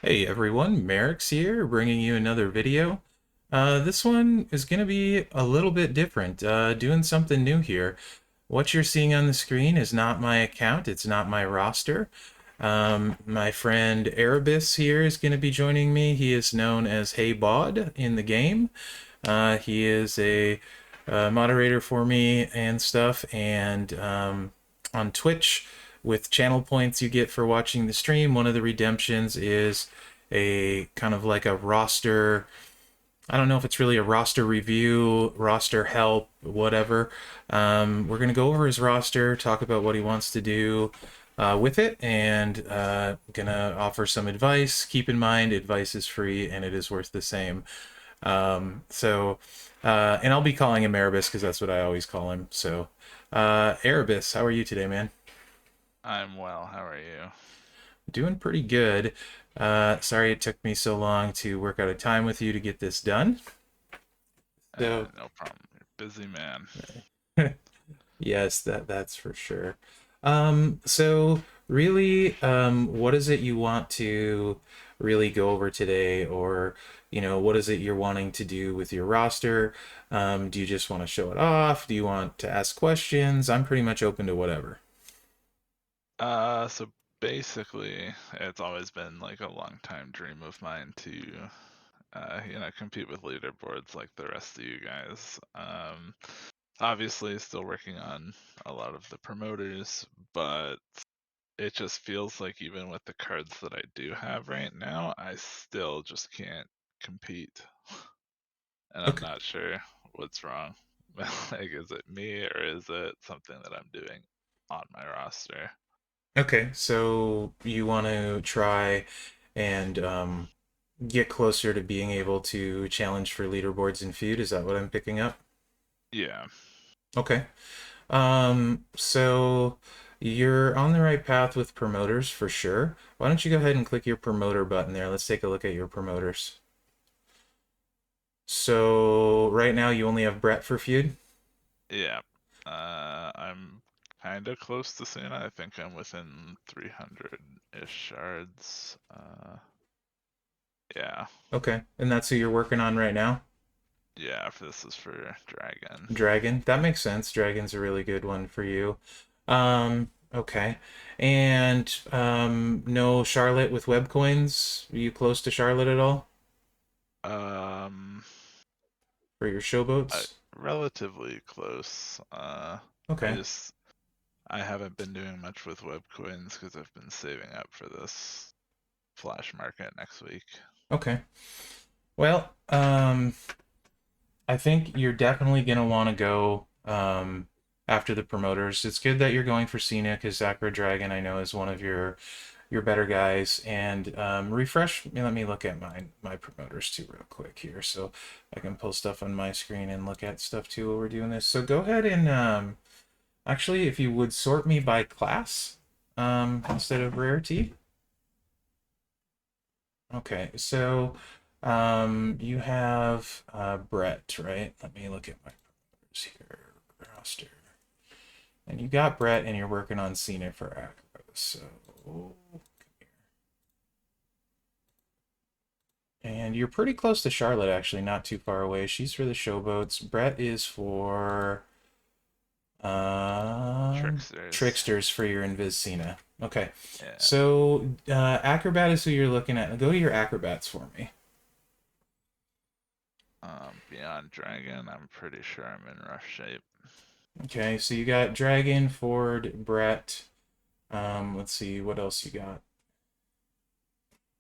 Hey everyone, Mherex here, bringing you another video. This one is going to be a little bit different, doing something new here. What you're seeing on the screen is not my account, it's not my roster. My friend Erebus here is going to be joining me. He is known as Hey BAUD in the game. He is a moderator for me and stuff, and on Twitch, with channel points you get for watching the stream, one of the redemptions is a kind of like a roster. I don't know if it's really a roster review, roster help, whatever. We're going to go over his roster, talk about what he wants to do with it, and going to offer some advice. Keep in mind, advice is free and it is worth the same. And I'll be calling him Erebus because that's what I always call him. So, Erebus, how are you today, man? I'm well. How are you? Doing pretty good. Sorry it took me so long to work out a time with you to get this done. So, No problem. You're a busy man. yes, that's for sure. So really, what is it you want to really go over today, or what is it you're wanting to do with your roster? Do you just want to show it off? Do you want to ask questions? I'm pretty much open to whatever. So basically, it's always been like a long time dream of mine to, compete with leaderboards like the rest of you guys. Obviously, still working on a lot of the promoters, but it just feels like even with the cards that I do have right now, I still just can't compete. And I'm Okay. not sure what's wrong. Like, is it me or is it something that I'm doing on my roster? Okay, so you want to try and get closer to being able to challenge for leaderboards in Feud. Is that what I'm picking up? Yeah. Okay. So you're on the right path with promoters for sure. Why don't you go ahead and click your promoter button there? Let's take a look at your promoters. So right now you only have Brett for Feud. Yeah. I'm kind of close to Cena. I think I'm within 300-ish shards. Yeah. Okay, and that's who you're working on right now. Yeah, if this is for Dragon. Dragon. That makes sense. Dragon's a really good one for you. Okay. And no Charlotte with web coins. Are you close to Charlotte at all Um, for your I, showboats? relatively close. I Okay. just I haven't been doing much with web coins because I've been saving up for this flash market next week. Okay. Well, I think you're definitely gonna want to go after the promoters. It's good that you're going for Cena because Zakra Dragon I know is one of your better guys. And refresh. Let me look at my promoters too real quick here, so I can pull stuff on my screen and look at stuff too while we're doing this. So go ahead and actually, if you would sort me by class instead of rarity. Okay, so you have Brett, right? Let me look at my promoters here. Roster. And you got Brett and you're working on Cena for Acro. So and you're pretty close to Charlotte, actually, not too far away. She's for the showboats. Brett is for Tricksters. Tricksters for your Invis Cena. Okay. Yeah. So Acrobat is who you're looking at. Go to your Acrobats for me. Beyond Dragon, I'm pretty sure I'm in rough shape. Okay, so you got Dragon, Ford, Brett. Let's see what else you got.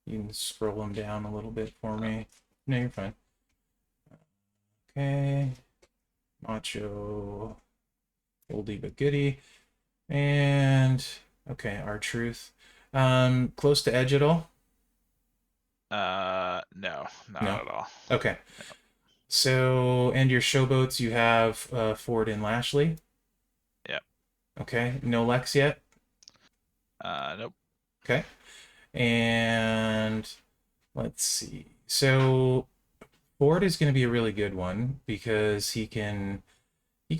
You can scroll them down a little bit for Uh, me. No, you're fine. Okay. Macho, oldie but goodie. And okay, our truth. Close to edge at all? no, not No. at all. Okay. So, and your showboats, you have Ford and Lashley. Yep. Okay. No Lex yet. Nope. Okay. And let's see. So Ford is going to be a really good one because he can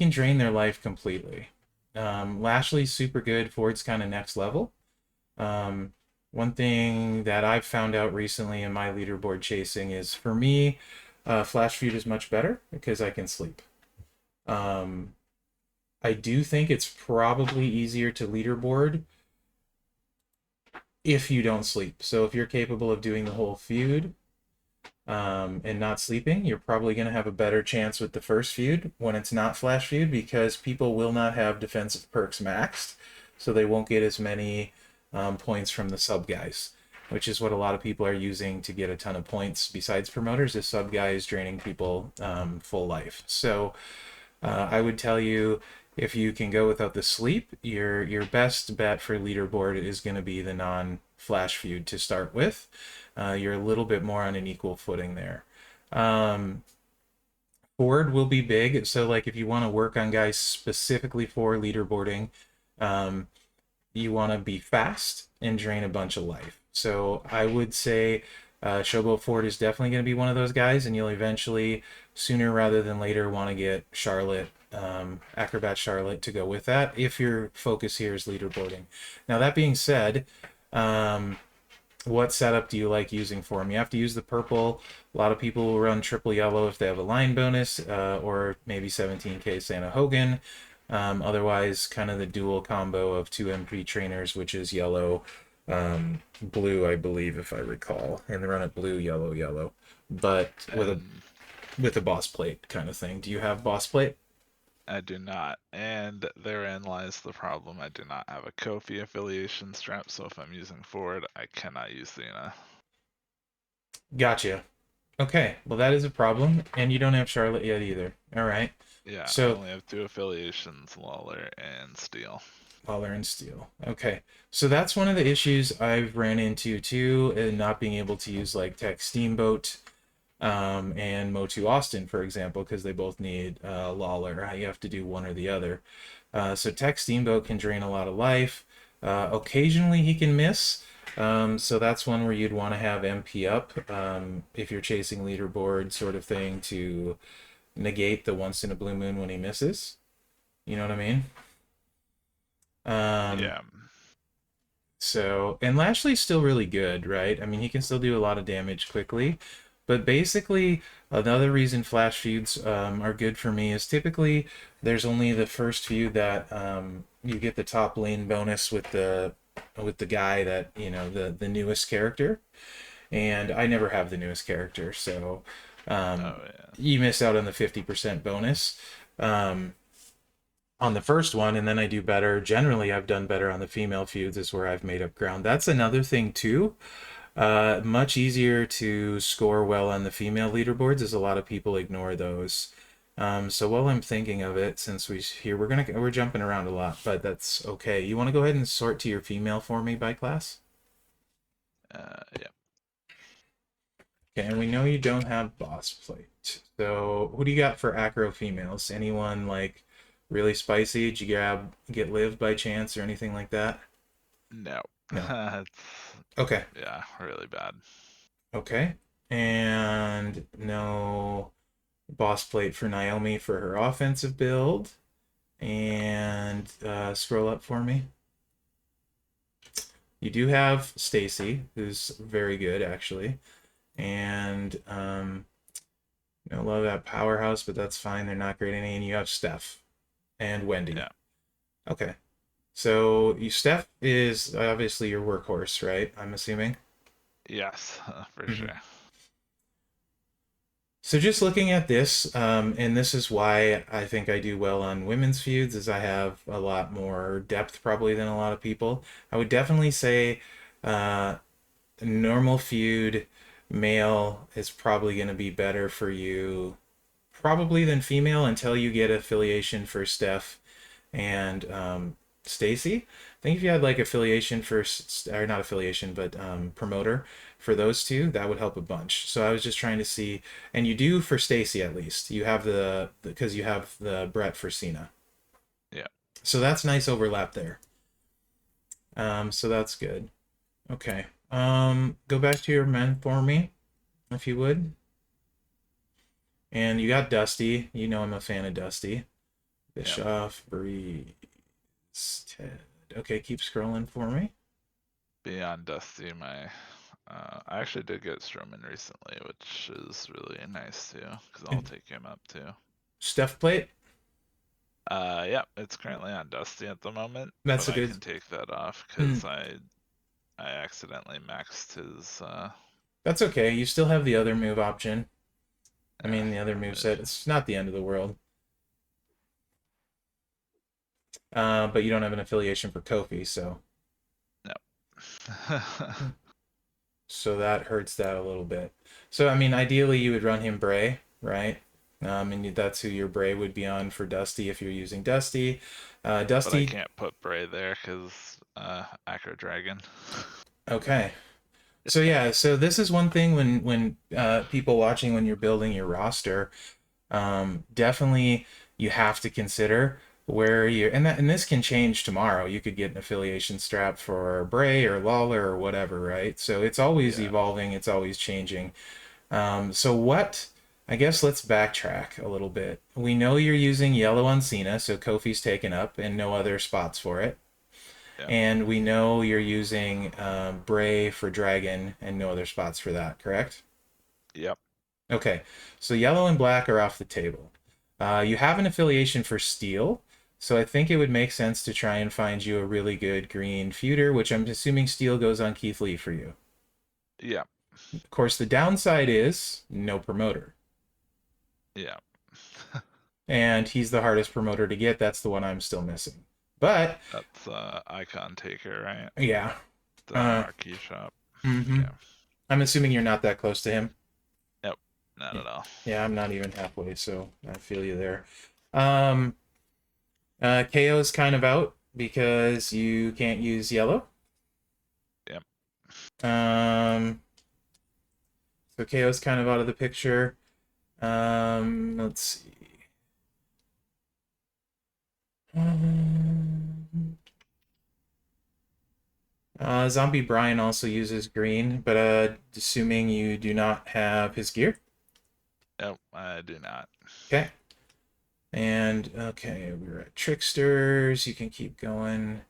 drain their life completely. Lashley's super good. Ford's kind of next level. Um, one thing that I've found out recently in my leaderboard chasing is for me, Flash Feud is much better because I can sleep. Um, I do think it's probably easier to leaderboard if you don't sleep. So if you're capable of doing the whole feud and not sleeping, you're probably going to have a better chance with the first feud when it's not Flash Feud because people will not have defensive perks maxed. So they won't get as many points from the sub guys, which is what a lot of people are using to get a ton of points besides promoters, is sub guys draining people full life. So I would tell you if you can go without the sleep, your best bet for leaderboard is going to be the non-flash feud to start with. You're a little bit more on an equal footing there. Um, Forward will be big, so like if you want to work on guys specifically for leaderboarding, um, you want to be fast and drain a bunch of life. So I would say Showboat Ford is definitely going to be one of those guys, and you'll eventually, sooner rather than later, want to get Charlotte, Acrobat Charlotte, to go with that if your focus here is leaderboarding. Now, that being said, um, what setup do you like using for them? You have to use the purple. A lot of people will run triple yellow if they have a line bonus, or maybe 17k Santa Hogan. Otherwise, kind of the dual combo of two MP trainers, which is yellow, blue, I believe, if I recall, and they run it blue, yellow, yellow, but And with a boss plate kind of thing. Do you have boss plate? I do not. And therein lies the problem. I do not have a Kofi affiliation strap, so if I'm using Ford, I cannot use Cena. Gotcha. Okay, well that is a problem, and you don't have Charlotte yet either. All right. Yeah, I So only have two affiliations, Lawler and Steel. Lawler and Steel. Okay. So that's one of the issues I've ran into too, in not being able to use like Tech Steamboat and Motu Austin, for example, because they both need Lawler. You have to do one or the other. So Tech Steamboat can drain a lot of life. Occasionally he can miss. So that's one where you'd want to have MP up if you're chasing leaderboard sort of thing to negate the once in a blue moon when he misses. You know what I mean? Um, Yeah. and Lashley's still really good, right? I mean, he can still do a lot of damage quickly. But basically, another reason flash feuds are good for me is typically there's only the first feud that you get the top lane bonus with the guy that the newest character, and I never have the newest character, so um, Oh yeah. you miss out on the 50% bonus. Um, on the first one, and then I do better. Generally, I've done better on the female feuds, is where I've made up ground. That's another thing too. Much easier to score well on the female leaderboards, as a lot of people ignore those. So while I'm thinking of it, since we're jumping around a lot, but that's okay. You want to go ahead and sort to your female for me by class? Yeah. Okay, and we know you don't have boss plate. So who do you got for acro females? Anyone like really spicy? Did you get live by chance or anything like that? No. No. It's Okay. yeah, really bad. Okay. And no boss plate for Naomi for her offensive build. No. And scroll up for me. You do have Stacy, who's very good actually. And a lot of that powerhouse, but that's fine. They're not great any. And you have Steph and Wendy. Yeah. Okay. So Steph is obviously your workhorse, right? I'm assuming. Yes, for Mhm. sure. So just looking at this, and this is why I think I do well on women's feuds, is I have a lot more depth probably than a lot of people. I would definitely say uh, normal feud male is probably going to be better for you, probably than female until you get affiliation for Steph and Stacy. I think if you had like affiliation for, or not affiliation, but promoter for those two, that would help a bunch. So I was just trying to see, and you do for Stacy at least. You have because you have the Brett for Cena. Yeah. So that's nice overlap there. So that's good. Okay. Go back to your men for me, if you would. And you got Dusty. You know I'm a fan of Dusty. Yeah. Bischoff, Breeze, Ted. Okay, keep scrolling for me. be on Dusty. I actually did get Stroman recently, which is really nice too, because I'll take him up too. Stuff plate. Yeah, it's currently on Dusty at the moment, That's but a I good. can take that off Mm, because I accidentally maxed his that's okay. You still have the other move option. I yeah, mean, the other move set. damage. It's not the end of the world. But you don't have an affiliation for Kofi, so No. so that hurts that a little bit. So I mean, ideally you would run him Bray, right? And that's who your Bray would be on for Dusty if you're using Dusty. But I Dusty, can't put Bray there because Acro Dragon. okay. So yeah, so this is one thing when people watching when you're building your roster, definitely you have to consider where you and this can change tomorrow. You could get an affiliation strap for Bray or Lawler or whatever, right? So it's always Yeah, evolving, it's always changing. So what? I guess let's backtrack a little bit. We know you're using yellow on Cena, so Kofi's taken up and no other spots for it. yeah, And we know you're using Bray for Dragon and no other spots for that, correct? yep, Okay, so yellow and black are off the table. You have an affiliation for steel, so I think it would make sense to try and find you a really good green feuder, which I'm assuming steel goes on Keith Lee for you. yeah, Of course, the downside is no promoter, yeah. and he's the hardest promoter to get. That's the one I'm still missing. But That's Icon Taker, right? yeah, The uh, marquee shop. mm-hmm. Okay. I'm assuming you're not that close to him. Nope, not at all. Yeah, I'm not even halfway, so I feel you there. Um, KO is kind of out because you can't use yellow. Yep. Um, so KO is kind of out of the picture. Let's see. Um, Zombie Brian also uses green, but assuming you do not have his gear. Nope, I do not. Okay. And okay, we're at Tricksters. You can keep going.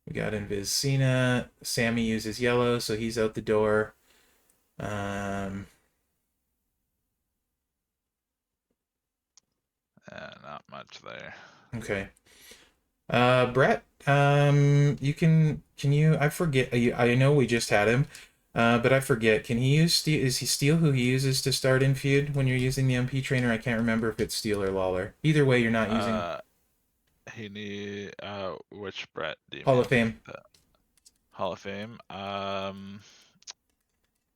We got Invis Cena. Sammy uses yellow, so he's out the door. Um, Not much there. okay. Brett, you can you? I forget. I know we just had him, but I forget. Can he use steel? Is he steel who he uses to start in feud when you're using the MP trainer? I can't remember if it's steel or Lawler. Either way, you're not using Uh, he need which Brett do you Hall of mean? Fame. The Hall of Fame?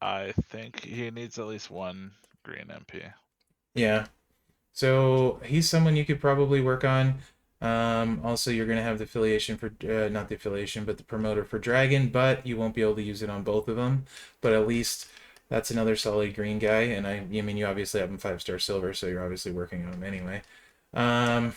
I think he needs at least one green MP. Yeah. So he's someone you could probably work on. Also, you're going to have the affiliation for, not the affiliation, but the promoter for Dragon, but you won't be able to use it on both of them. But at least that's another solid green guy. And I mean, you obviously have him 5-star silver, so you're obviously working on him anyway. Um,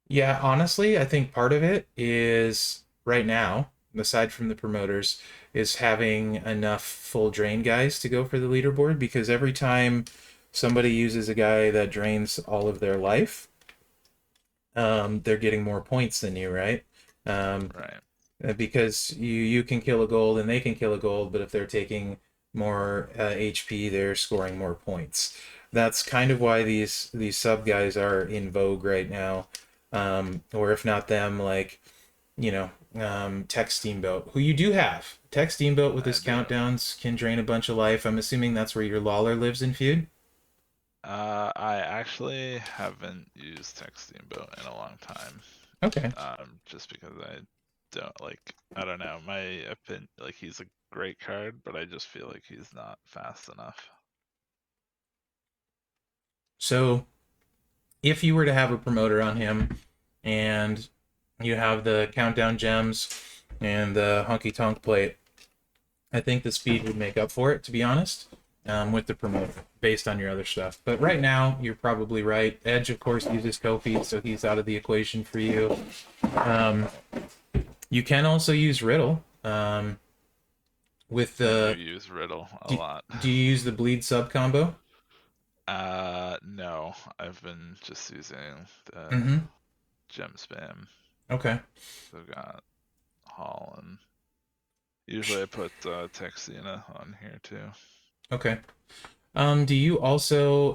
yeah, honestly, I think part of it is right now, aside from the promoters, is having enough full drain guys to go for the leaderboard because every time somebody uses a guy that drains all of their life, they're getting more points than you, right? Um, Right. because you can kill a gold and they can kill a gold, but if they're taking more HP, they're scoring more points. That's kind of why these sub guys are in vogue right now, or if not them, like Tech Steamboat, who you do have. Tech Steamboat with I his do. countdowns can drain a bunch of life. I'm assuming that's where your Lawler lives in feud. I actually haven't used Tech Steamboat in a long time. Okay. Just because I don't like, I don't know, my opinion, like he's a great card, but I just feel like he's not fast enough. So if you were to have a promoter on him and you have the countdown gems and the honky tonk plate, I think the speed would make up for it, to be honest, with the promoter based on your other stuff. But right now, you're probably right. Edge, of course, uses Kofi, so he's out of the equation for you. Um, you can also use Riddle. With I do the use Riddle a do, lot. do you use the bleed sub combo? No, I've been just using the Mm-hmm. gem spam. Okay. So got Hall, and usually I put Texina on here too. Okay. Do you also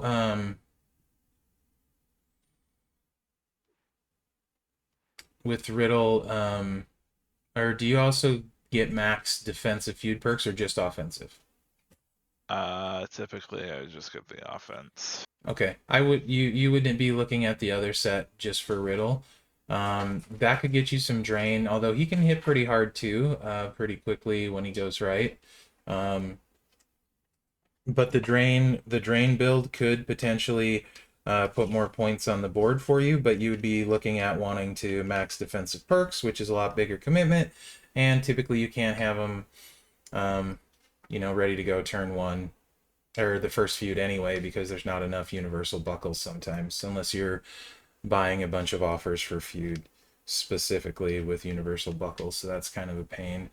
with Riddle or do you also get max defensive feud perks or just offensive? Typically I just get the offense. Okay, I would you wouldn't be looking at the other set just for Riddle. That could get you some drain, although he can hit pretty hard too, pretty quickly when he goes right. Um, but the drain build could potentially put more points on the board for you, but you would be looking at wanting to max defensive perks, which is a lot bigger commitment, and typically you can't have them, ready to go turn one or the first feud anyway because there's not enough universal buckles sometimes unless you're buying a bunch of offers for feud specifically with universal buckles, so that's kind of a pain.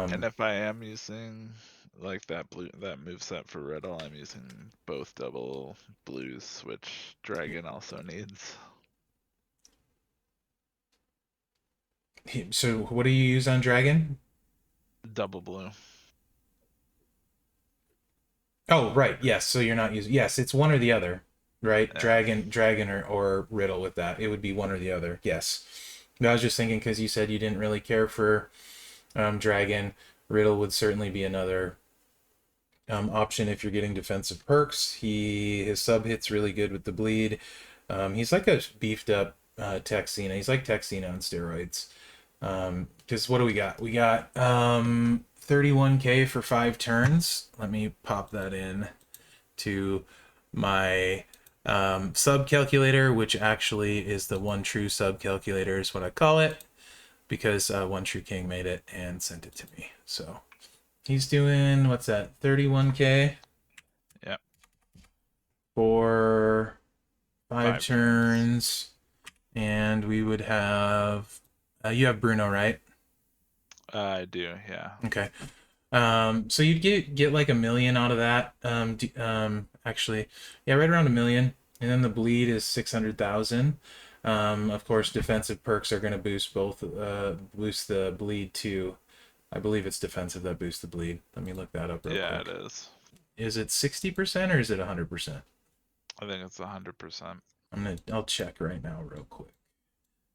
And um, if I am using like that move set for Riddle, I'm using both double blues, which Dragon also needs. so what do you use on dragon? Double blue. Oh, right, yes, so you're not using, yes, it's one or the other, right? Yeah. Dragon or riddle. With that it would be one or the other, yes. I was just thinking because you said you didn't really care for dragon. Riddle would certainly be another option if you're getting defensive perks. His sub hits really good with the bleed. He's like a beefed up Texina. He's like Texina on steroids. Because what do we got? We got 31k for 5 turns. Let me pop that in to my sub calculator, which actually is the one true sub calculator, is what I call it, because One True King made it and sent it to me. So he's doing, what's that, 31k Yep. for five 5 turns. turns. And we would have, you have Bruno, right? I do, yeah. Okay. So you'd get like 1 million out of that. Actually, yeah, right around 1 million. And then the bleed is 600,000. Of course, defensive perks are going to boost the bleed too. I believe it's defensive that boosts the bleed. Let me look that up real Yeah, it quick. is. Is it 60% or is it 100%? I think it's 100%. I'll check right now real quick.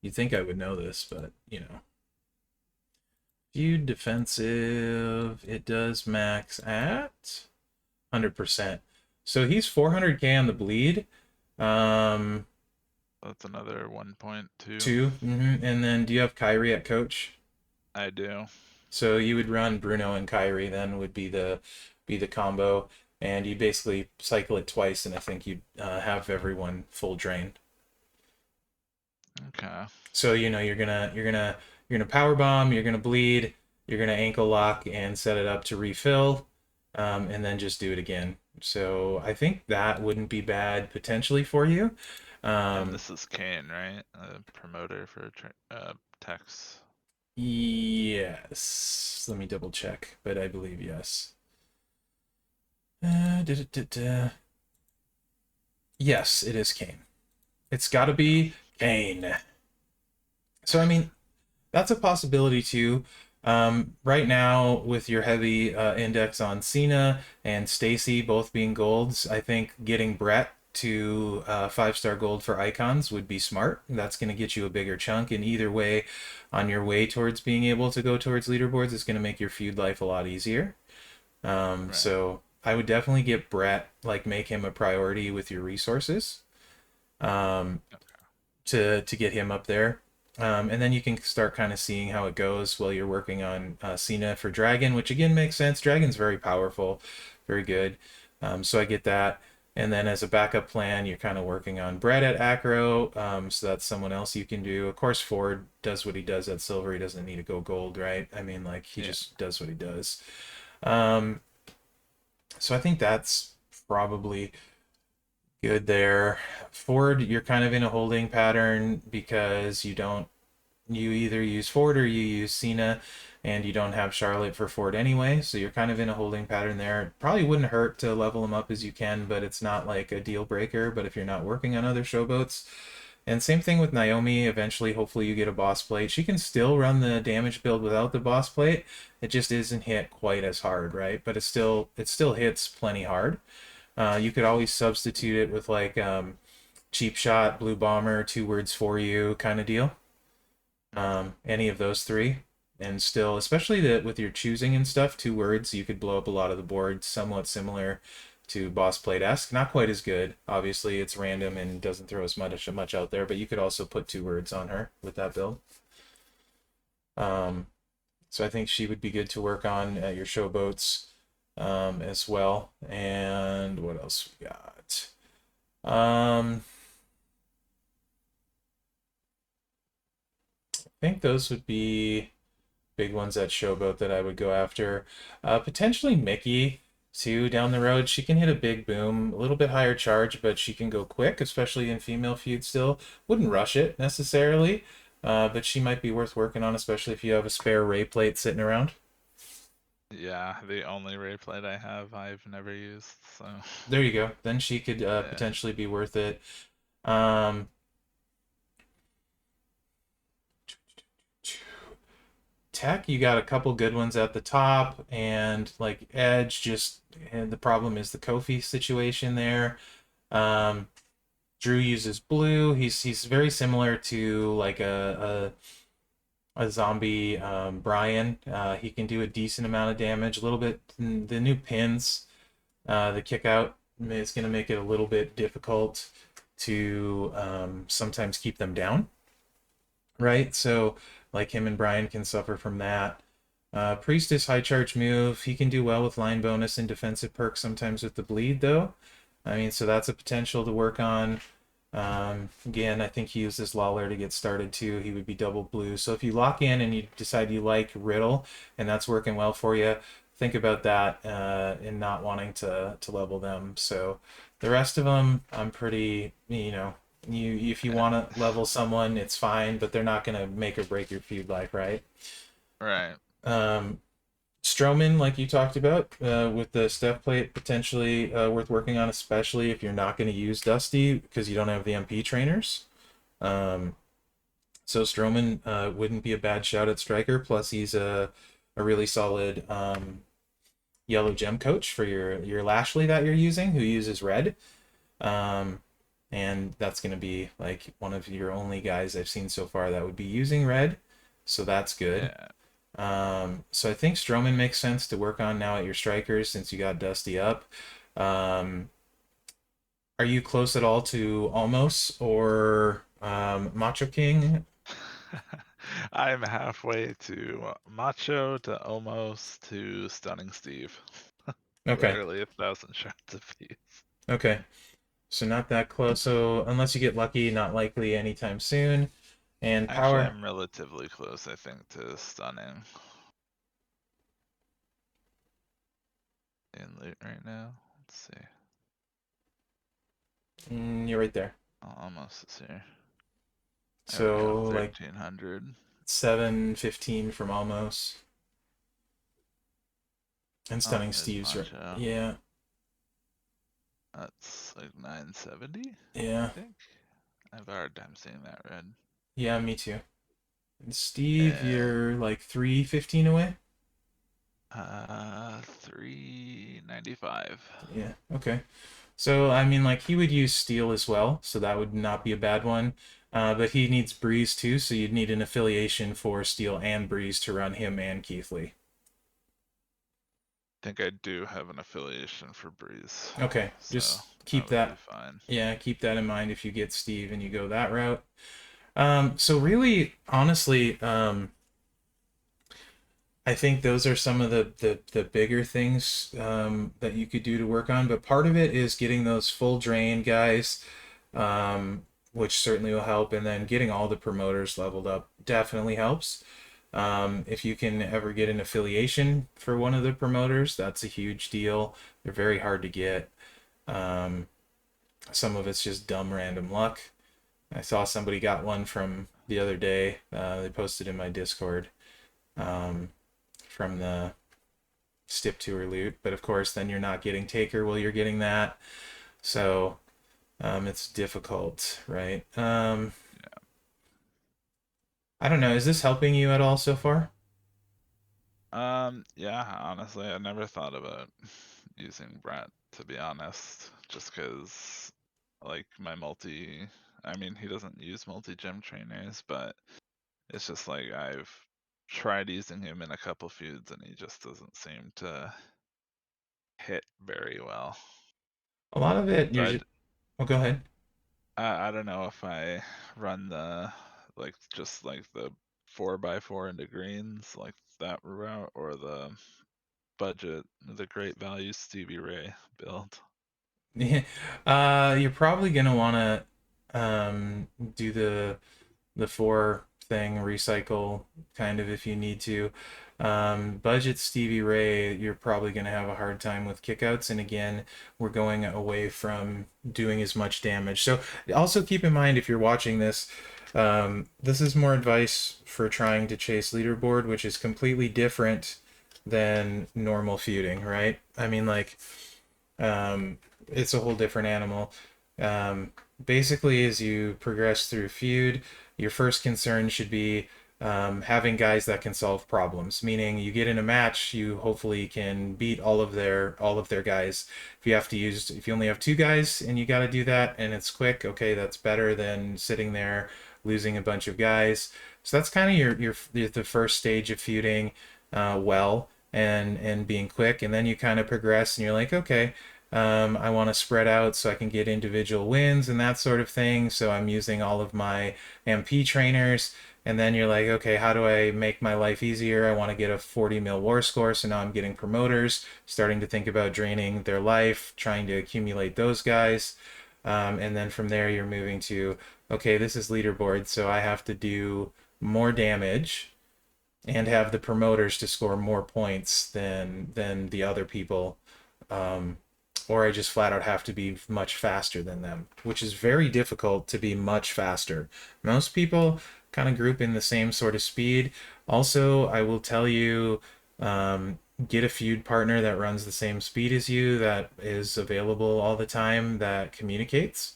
You'd think I would know this, but Feud defensive, it does max at 100%. So he's 400k on the bleed. Um, That's another 1.2. 2. And then do you have Kyrie at coach? I do. So you would run Bruno and Kyrie, then would be the combo, and you basically cycle it twice, and I think you'd have everyone full drain. Okay. So you're gonna power bomb, you're gonna bleed, you're gonna ankle lock and set it up to refill, and then just do it again. So I think that wouldn't be bad potentially for you. And Um, this is Kane, right? A promoter for Tex. yes, let me double check, but I believe yes. Yes, it is Kane. It's got to Okay. be Kane. So I mean, that's a possibility too. Right now, with your heavy index on Cena and Stacy both being golds, I think getting Brett to 5-star gold for icons would be smart. That's going to get you a bigger chunk. And either way, on your way towards being able to go towards leaderboards, it's going to make your feud life a lot easier. Right. So I would definitely get Brett, like make him a priority with your resources. Um, to get him up there. And then you can start kind of seeing how it goes while you're working on Cena for Dragon, which again makes sense. Dragon's very powerful, very good. So I get that. And then as a backup plan, you're kind of working on Brett at Acro. So that's someone else you can do. Of course, Ford does what he does at Silver. He doesn't need to go gold, right? I mean, like, he Yeah. just does what he does. Um, so I think that's probably good there. Ford, you're kind of in a holding pattern because you either use Ford or you use Cena, and you don't have Charlotte for Ford anyway, so you're kind of in a holding pattern there. It probably wouldn't hurt to level them up as you can, but it's not like a deal breaker. But if you're not working on other showboats And same thing with Naomi. Eventually, hopefully, you get a boss plate. She can still run the damage build without the boss plate. It just isn't hit quite as hard, right? But it still hits plenty hard. You could always substitute it with like cheap shot, blue bomber, two words for you kind of deal. Any of those three, and still, especially with your choosing and stuff, two words, you could blow up a lot of the board. Somewhat similar to Boss Plate esque, not quite as good. Obviously, it's random and doesn't throw as much out there, but you could also put two words on her with that build. Um, so I think she would be good to work on at your showboats as well. And what else we got? I think those would be big ones at Showboat that I would go after. Potentially Mickey too down the road. She can hit a big boom, a little bit higher charge, but she can go quick, especially in female feud still. Wouldn't rush it necessarily, but she might be worth working on, especially if you have a spare Ray plate sitting around. Yeah, the only ray plate I have, I've never used. So There you go. Then she could yeah, potentially be worth it. Um, Tech, you got a couple good ones at the top, and like Edge, just and the problem is the Kofi situation there. Um, Drew uses blue. He's very similar to like a zombie Brian. He can do a decent amount of damage. A little bit. The new pins, the kick out is going to make it a little bit difficult to sometimes keep them down, right? So like him and Brian can suffer from that. Priestess high charge move. He can do well with line bonus and defensive perks sometimes with the bleed though. I mean, so that's a potential to work on. Again, I think he uses Lawler to get started too. He would be double blue. So if you lock in and you decide you like Riddle and that's working well for you, think about that and not wanting to level them. So the rest of them, I'm pretty, you if you want to level someone, it's fine, but they're not going to make or break your feud life, right? right. Um, Strowman, like you talked about, with the Steph plate, potentially worth working on, especially if you're not going to use Dusty because you don't have the MP trainers. Um, so Strowman wouldn't be a bad shout at striker. Plus, he's a really solid yellow gem coach for your Lashley that you're using, who uses red. Um, and that's going to be like one of your only guys I've seen so far that would be using red. So that's good. Yeah. So I think Strowman makes sense to work on now at your strikers since you got Dusty up. Um, are you close at all to Almost or Macho King? I'm halfway to Macho to almost to Stunning Steve. Okay, Literally 1,000 shots apiece. okay. So not that close. So unless you get lucky, not likely anytime soon. And Actually, power. I'm relatively close, I think, to Stunning in loot right now. Let's see. You're right there. Oh, almost is here. There we go, So like 1,300. 715 from Almost. And Oh, Stunning there's Steve's right. Macho. Yeah, That's like 970, I yeah, think. I have a hard time seeing that red. yeah, me too. And Steve, And you're like 315 away? 395. Yeah, okay. So, I mean, like, he would use steel as well, so that would not be a bad one. But he needs Breeze too, so you'd need an affiliation for Steel and Breeze to run him and Keith Lee. I think I do have an affiliation for Breeze, Okay, so just that keep would be that. fine. Yeah, keep that in mind if you get Steve and you go that route. So really, honestly, I think those are some of the bigger things that you could do to work on. But part of it is getting those full drain guys, which certainly will help. And then getting all the promoters leveled up definitely helps. If you can ever get an affiliation for one of the promoters, that's a huge deal. They're very hard to get. Um, some of it's just dumb random luck. I saw somebody got one from the other day. They posted in my Discord. Um, from the Stip Tour loot, but of course, then you're not getting Taker while you're getting that. So It's difficult, right? I don't know. Is this helping you at all so far? Yeah, honestly, I never thought about using Brett, to be honest, just because, like, I mean, he doesn't use multi-gym trainers, but it's just like I've tried using him in a couple feuds and he just doesn't seem to hit very well. A lot of it, So you're just. Oh, go ahead. I don't know if I run just like the 4x4 into greens, like that route, or the great value Stevie Ray build. You're probably gonna want to do the four thing, recycle kind of if you need to. Budget Stevie Ray, you're probably going to have a hard time with kickouts. And again, we're going away from doing as much damage. So also keep in mind if you're watching this, this is more advice for trying to chase leaderboard, which is completely different than normal feuding, right? I mean, like, um, it's a whole different animal. Um, Basically, as you progress through feud, your first concern should be having guys that can solve problems. Meaning, you get in a match, you hopefully can beat all of their guys. If you only have two guys and you got to do that and it's quick, okay, that's better than sitting there losing a bunch of guys. So that's kind of the first stage of feuding, well, and being quick, and then you kind of progress and you're like, okay, I want to spread out so I can get individual wins and that sort of thing. So I'm using all of my MP trainers. And then you're like, okay, how do I make my life easier? I want to get a 40 mil war score. So now I'm getting promoters, starting to think about draining their life, trying to accumulate those guys. And then from there, you're moving to, okay, this is leaderboard. So I have to do more damage and have the promoters to score more points than the other people, um, or I just flat out have to be much faster than them, which is very difficult to be much faster. Most people kind of group in the same sort of speed. Also, I will tell you, get a feud partner that runs the same speed as you, that is available all the time, that communicates.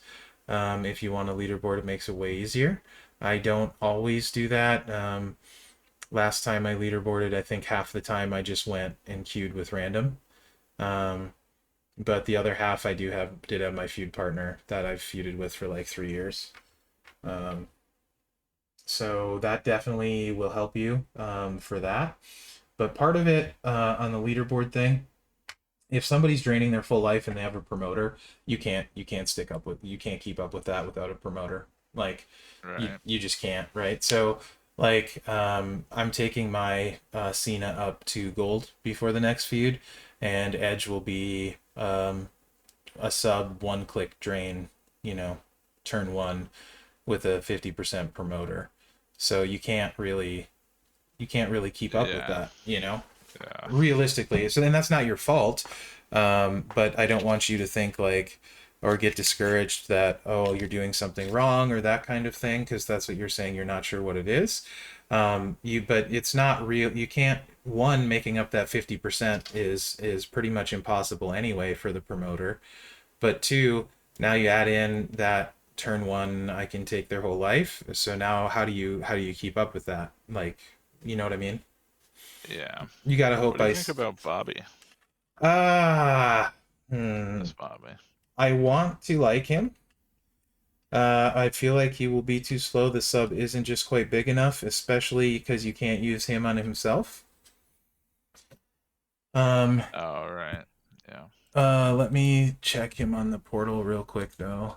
If you want a leaderboard, it makes it way easier. I don't always do that. Last time I leaderboarded, I think half the time I just went and queued with random. Um, but the other half I did have my feud partner that I've feuded with for like 3 years. Um, so that definitely will help you for that. But part of it on the leaderboard thing, if somebody's draining their full life and they have a promoter, you can't keep up with that without a promoter. Like Right. you just can't, right? So like I'm taking my Cena up to gold before the next feud, and Edge will be a sub one click drain, you know, turn one with a 50% promoter. So you can't really keep up with Yeah. that, you know, Yeah. realistically. So then that's not your fault. But I don't want you to think like, or get discouraged that, oh, you're doing something wrong or that kind of thing, because that's what you're saying. You're not sure what it is. But it's not real. You can't, one, making up that 50% is pretty much impossible anyway for the promoter. But two, now you add in that turn one, I can take their whole life. So now how do you keep up with that? Like, you know what I mean? Yeah. You gotta What hope do you think about Bobby? ah, hmm. This Bobby. I want to like him. I feel like he will be too slow. The sub isn't just quite big enough, especially because you can't use him on himself. Um, Oh, right. Yeah. Let me check him on the portal real quick though.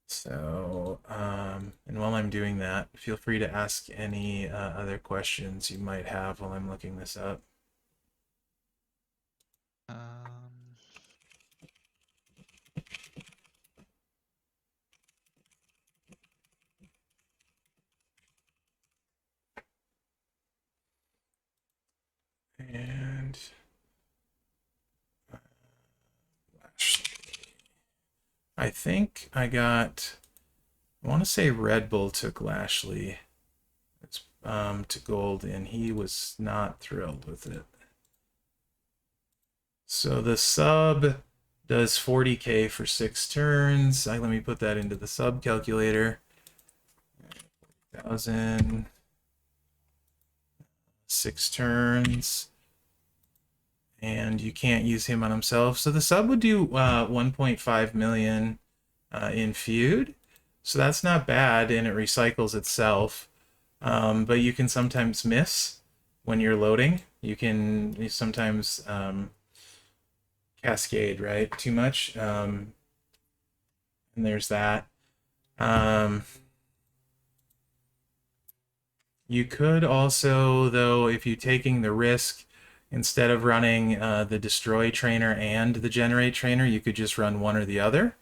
So, and while I'm doing that, feel free to ask any other questions you might have while I'm looking this up. Um, And I think I want to say Red Bull took Lashley to gold, and he was not thrilled with it. So the sub Does 40k for 6 turns. Let me put that into the sub calculator. 1,000, 6 turns. And you can't use him on himself. So the sub would do 1.5 million in Feud. So that's not bad, and it recycles itself. But you can sometimes miss when you're loading. You sometimes cascade, right? Too much. And there's that. Um, you could also, though, if you're taking the risk, instead of running the destroy trainer and the generate trainer, you could just run one or the other,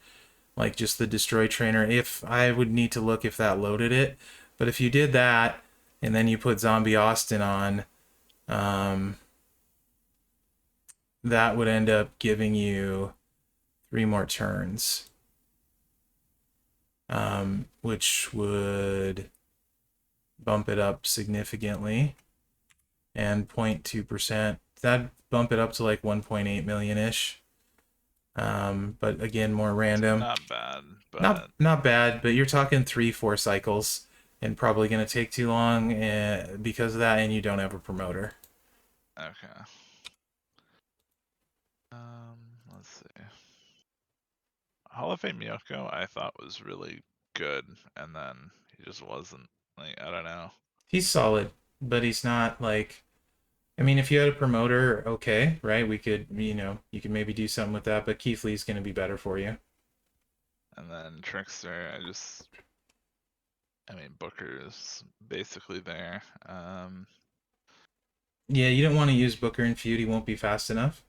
like just the destroy trainer. If I would need to look if that loaded it, but if you did that and then you put Zombie Austin on, um, that would end up giving you 3 more turns, which would bump it up significantly. And 0.2%, that'd bump it up to like 1.8 million ish. But again, more random. Not bad, Not but not bad, but you're talking 3-4 cycles, and probably gonna take too long because of that, and you don't have a promoter. okay. Let's see. Hall of Fame Miyoko I thought was really good, and then he just wasn't. Like, I don't know. He's solid, but he's not like. I mean, if you had a promoter, okay, right? We could, you could maybe do something with that, but Keith Lee's gonna be better for you. And then Trickster, I mean, Booker's basically there. Yeah, you don't want to use Booker and Feud. He won't be fast enough,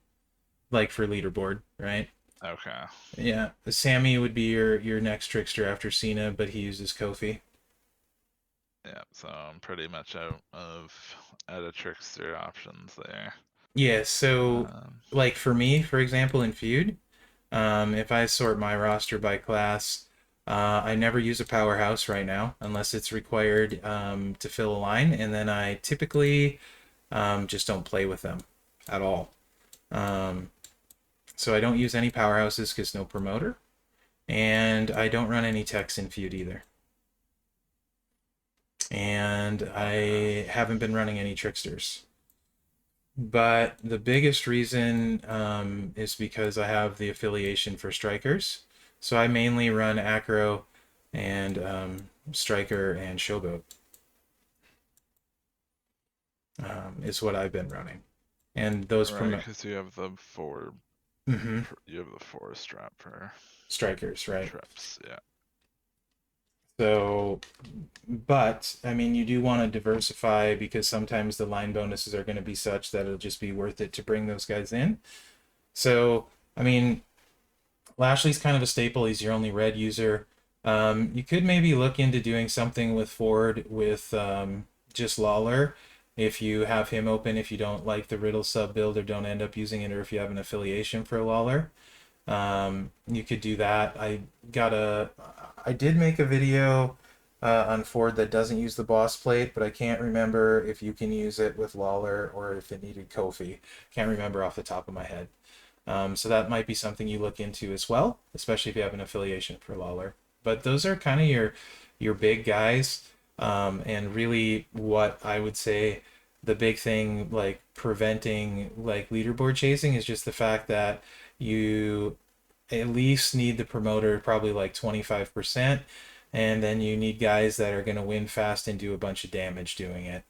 like for leaderboard, right? Okay. Yeah, Sammy would be your next trickster after Cena, but he uses Kofi. Yeah, so I'm pretty much out of Trickster options there. Yeah, so Um, like for me, for example, in Feud, if I sort my roster by class, I never use a powerhouse right now unless it's required to fill a line, and then I typically just don't play with them at all. Um, so I don't use any powerhouses because no promoter, and I don't run any techs in Feud either. And okay. I haven't been running any tricksters. But the biggest reason is because I have the affiliation for strikers. So I mainly run acro and striker and showboat is what I've been running. And those Right, promote because you have the four. mm-hmm. You have the four strap for Strikers, right? trips. Yeah. So, but I mean, you do want to diversify because sometimes the line bonuses are going to be such that it'll just be worth it to bring those guys in. So, I mean, Lashley's kind of a staple. He's your only red user. You could maybe look into doing something with Ford with just Lawler if you have him open, if you don't like the Riddle sub build or don't end up using it, or if you have an affiliation for Lawler. You could do that. I did make a video on Ford that doesn't use the boss plate, but I can't remember if you can use it with Lawler or if it needed Kofi. Can't remember off the top of my head. So that might be something you look into as well, especially if you have an affiliation for Lawler. But those are kind of your big guys, and really what I would say the big thing like preventing like leaderboard chasing is just the fact that you at least need the promoter probably like 25%, and then you need guys that are going to win fast and do a bunch of damage doing it,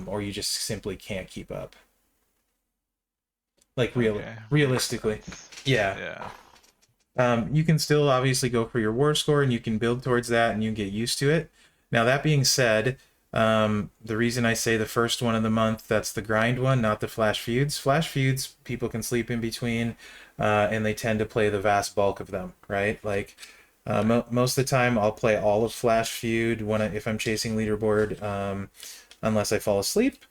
or you just simply can't keep up. Like Okay, makes realistically, sense. yeah. Yeah. You can still obviously go for your war score and you can build towards that and you can get used to it. Now, that being said, the reason I say the first one of the month, that's the grind one, not the flash feuds. Flash feuds, people can sleep in between, and they tend to play the vast bulk of them, right? Like, Right. most of the time, I'll play all of Flash Feud if I'm chasing leaderboard, unless I fall asleep.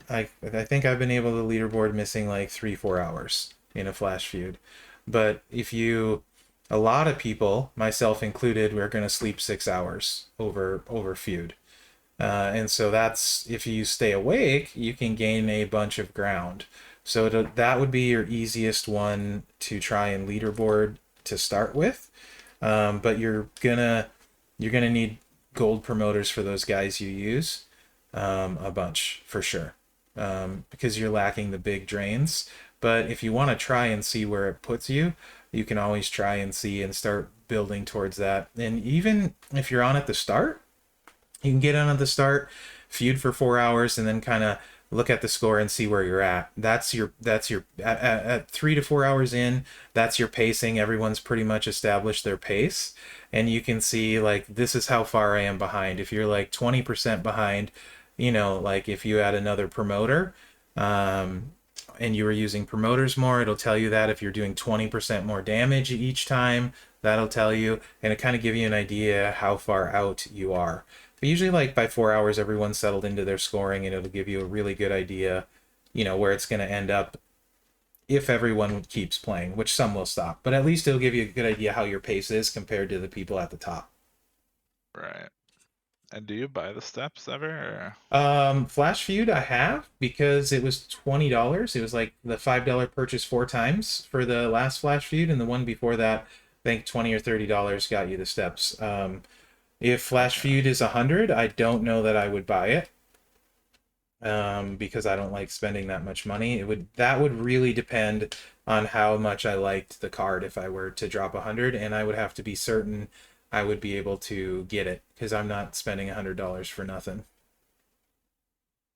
I think I've been able to leaderboard missing like 3-4 hours in a Flash Feud. But a lot of people, myself included, we're going to sleep 6 hours over Feud. And so that's if you stay awake, you can gain a bunch of ground. So that would be your easiest one to try and leaderboard to start with. But you're gonna need gold promoters for those guys you use, a bunch for sure, because you're lacking the big drains. But if you want to try and see where it puts you, you can always try and see and start building towards that. And even if you're on at the start, you can get on at the start, feud for 4 hours, and then kind of look at the score and see where you're at. That's your at 3 to 4 hours in. That's your pacing. Everyone's pretty much established their pace, and you can see like this is how far I am behind. If you're like 20% behind, like if you add another promoter, um, and you were using promoters more, it'll tell you that. If you're doing 20% more damage each time, that'll tell you, and it kind of give you an idea how far out you are. But usually, like by 4 hours, everyone's settled into their scoring, and it'll give you a really good idea, where it's going to end up if everyone keeps playing, which some will stop. But at least it'll give you a good idea how your pace is compared to the people at the top. Right. And do you buy the steps ever? Or... Flash Feud I have because it was $20. It was like the $5 purchase 4 times for the last Flash Feud, and the one before that, I think $20 or $30 got you the steps. If Flash Okay. Feud is 100, I don't know that I would buy it, because I don't like spending that much money. That would really depend on how much I liked the card if I were to drop 100, and I would have to be certain I would be able to get it because I'm not spending $100 for nothing.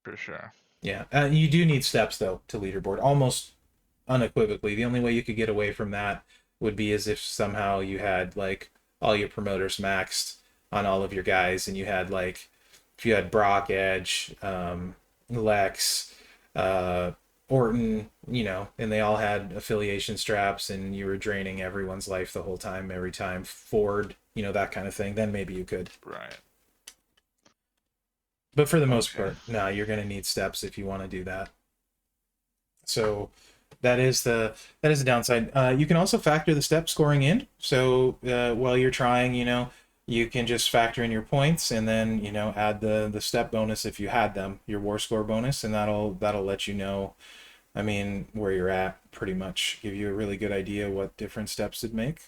For sure. Yeah, you do need steps though to leaderboard, almost unequivocally. The only way you could get away from that would be as if somehow you had like all your promoters maxed on all of your guys, and you had like if you had Brock, Edge, Lex, uh, Orton, and they all had affiliation straps, and you were draining everyone's life the whole time, every time Ford, that kind of thing. Then maybe you could. Right. But for the most Okay. part, no, you're going to need steps if you want to do that. So that is the downside. You can also factor the step scoring in. So while you're trying, you can just factor in your points and then add the step bonus if you had them, your war score bonus, and that'll let you know. I mean, where you're at, pretty much give you a really good idea what different steps would make,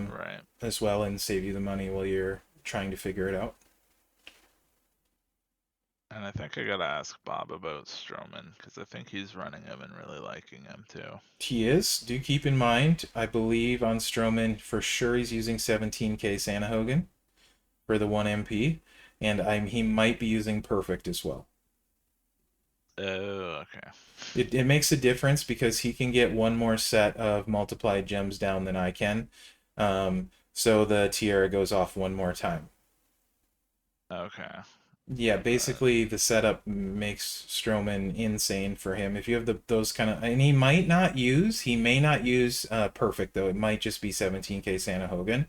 Right. as well, and save you the money while you're trying to figure it out. And I think I gotta ask Bob about Strowman because I think he's running him and really liking him too. He is. Do keep in mind, I believe on Strowman for sure he's using 17K Sanahogan for the 1 MP, and he might be using Perfect as well. Oh, okay. It makes a difference because he can get one more set of multiplied gems down than I can. So the tiara goes off one more time. Okay. Yeah, But basically the setup makes Strowman insane for him. If you have those kind of, and he may not use Perfect though. It might just be 17K Santa Hogan.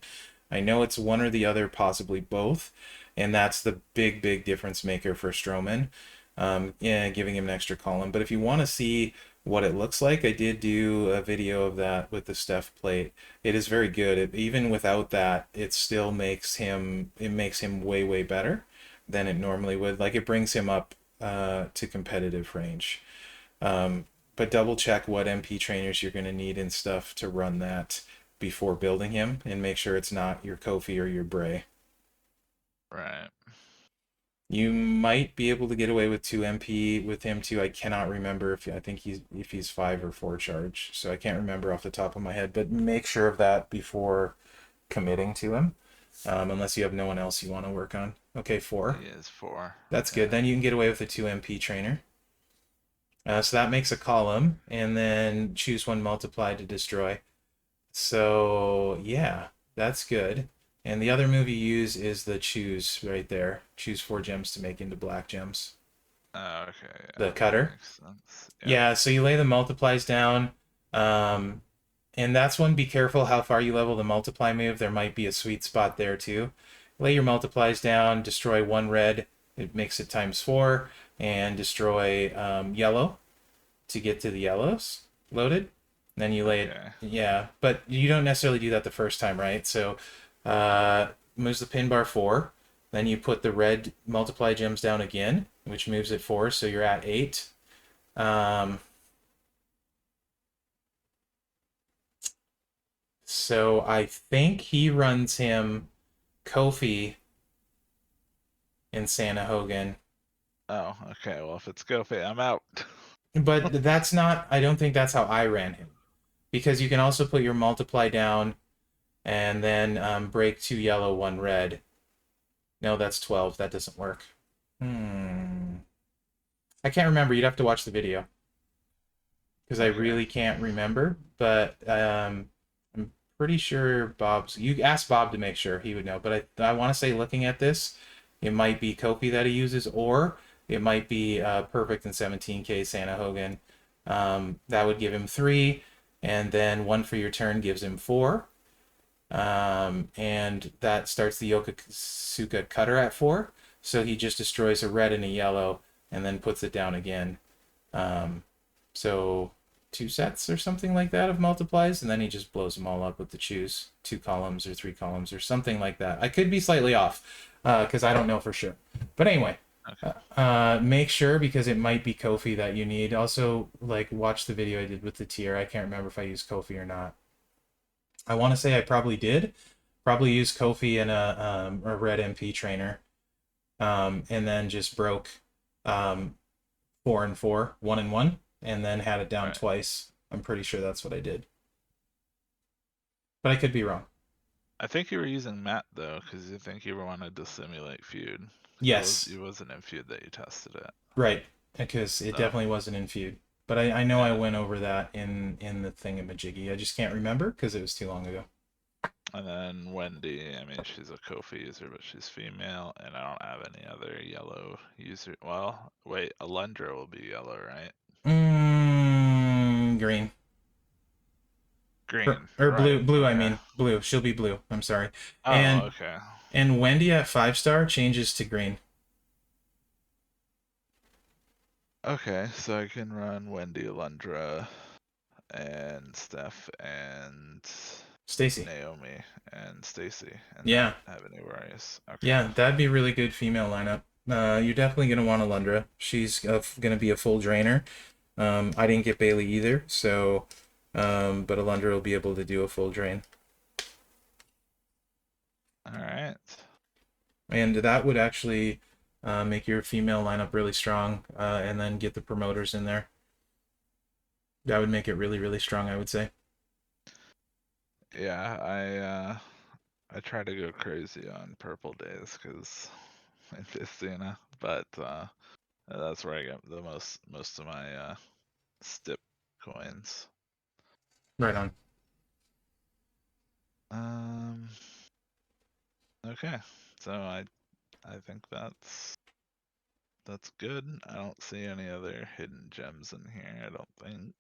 I know it's one or the other, possibly both, and that's the big, big difference maker for Strowman. Yeah, giving him an extra column. But if you want to see what it looks like, I did do a video of that with the Steph plate. It is very good. Even without that, it makes him way, way better than it normally would. Like it brings him up to competitive range. But double check what MP trainers you're going to need and stuff to run that before building him, and make sure it's not your Kofi or your Bray. right. You might be able to get away with 2 MP with him too. I cannot remember I think if he's 5 or 4 charge, so I can't remember off the top of my head. But make sure of that before committing to him, unless you have no one else you want to work on. Okay, 4. He is 4. That's good. Yeah. Then you can get away with a 2 MP trainer. So that makes a column, and then choose one multiply to destroy. So yeah, that's good. And the other move you use is the choose right there. Choose 4 gems to make into black gems. Oh, okay. The Yeah, that cutter. makes sense. Yep. Yeah, so you lay the multiplies down. Um, and that's one, be careful how far you level the multiply move. There might be a sweet spot there too. Lay your multiplies down, destroy 1 red. It makes it times 4, and destroy yellow to get to the yellows loaded. Then you lay it, Okay. yeah, but you don't necessarily do that the first time, right? So moves the pin bar 4. Then you put the red multiply gems down again, which moves it 4, so you're at 8. Um, So I think he runs him Kofi in Santa Hogan. Oh, okay. Well, if it's Goofy, I'm out. But that's not, I don't think that's how I ran him. Because you can also put your multiply down and then break 2 yellow, 1 red. No, that's 12. That doesn't work. Hmm. I can't remember. You'd have to watch the video because I Okay. really can't remember. But I'm pretty sure Bob's. You ask Bob to make sure he would know. But I want to say looking at this, it might be Kofi that he uses, or it might be Perfect in 17K Santa Hogan. That would give him 3, and then 1 for your turn gives him 4. And that starts the Yokosuka cutter at 4. So he just destroys a red and a yellow and then puts it down again. Um, so 2 sets or something like that of multiplies, and then he just blows them all up with the choose 2 columns or 3 columns or something like that. I could be slightly off because I don't know for sure. But anyway, Okay. make sure because it might be Kofi that you need. Also, like watch the video I did with the tier. I can't remember if I used Kofi or not. I want to say I probably did. Probably used Kofi in a red MP trainer, and then just broke 4 and 4, 1 and 1, and then had it down Right. twice. I'm pretty sure that's what I did, but I could be wrong. I think you were using Matt though, because you think you wanted to simulate Feud, because Yes, it wasn't in Feud that you tested it. right, because it So definitely wasn't in Feud. But I know I yeah. went over that in the thingamajiggy. I just can't remember because it was too long ago. And then Wendy, I mean, she's a Kofi user, but she's female, and I don't have any other yellow user. Well, wait, Alundra will be yellow, right? Green. Green, Or right? blue. I Okay. mean blue. She'll be blue. I'm sorry. Oh, And okay. Wendy at 5-star changes to green. Okay, so I can run Wendy, Alundra, and Steph, and Stacy. Naomi, and Stacy, and not Yeah, have any worries. Okay. yeah, that'd be a really good female lineup. You're definitely gonna want Alundra. She's gonna be a full drainer. I didn't get Bailey either, so but Alundra will be able to do a full drain, All right. and that would actually make your female lineup really strong, and then get the promoters in there. That would make it really, really strong, I would say. Yeah, I try to go crazy on purple days because in Piscina, but that's where I get the most of my stip coins. Right on. Um. Okay. So I think that's good. I don't see any other hidden gems in here. I don't think.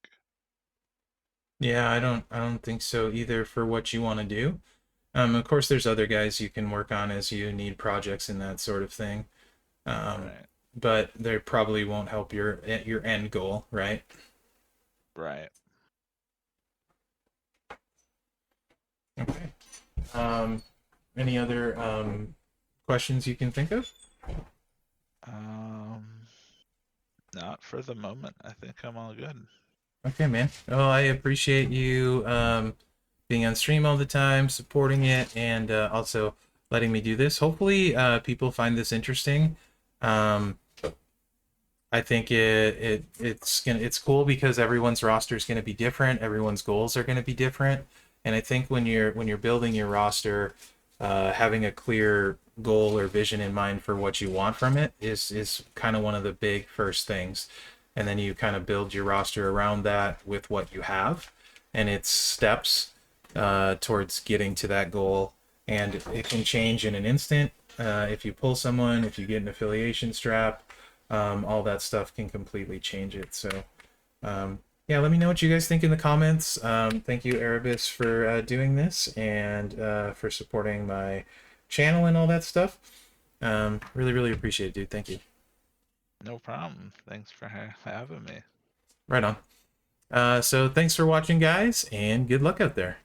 Yeah, I don't think so either for what you want to do. Of course, there's other guys you can work on as you need projects and that sort of thing. Um, Right. but they probably won't help your end goal, right? Right. Okay. Um, any other questions you can think of? Um. Not for the moment. I think I'm all good. Okay, man. Well, I appreciate you being on stream all the time, supporting it, and also letting me do this. Hopefully, people find this interesting. Um, I think it's cool because everyone's roster is going to be different. Everyone's goals are going to be different, and I think when you're building your roster, having a clear goal or vision in mind for what you want from it is kind of one of the big first things, and then you kind of build your roster around that with what you have, and it's steps towards getting to that goal, and it can change in an instant. If you pull someone, if you get an affiliation strap, all that stuff can completely change it. So, yeah, let me know what you guys think in the comments. Thank you, Erebus, for doing this and for supporting my channel and all that stuff. Really, really appreciate it, dude. Thank you. No problem. Thanks for having me. Right on. So, thanks for watching, guys, and good luck out there.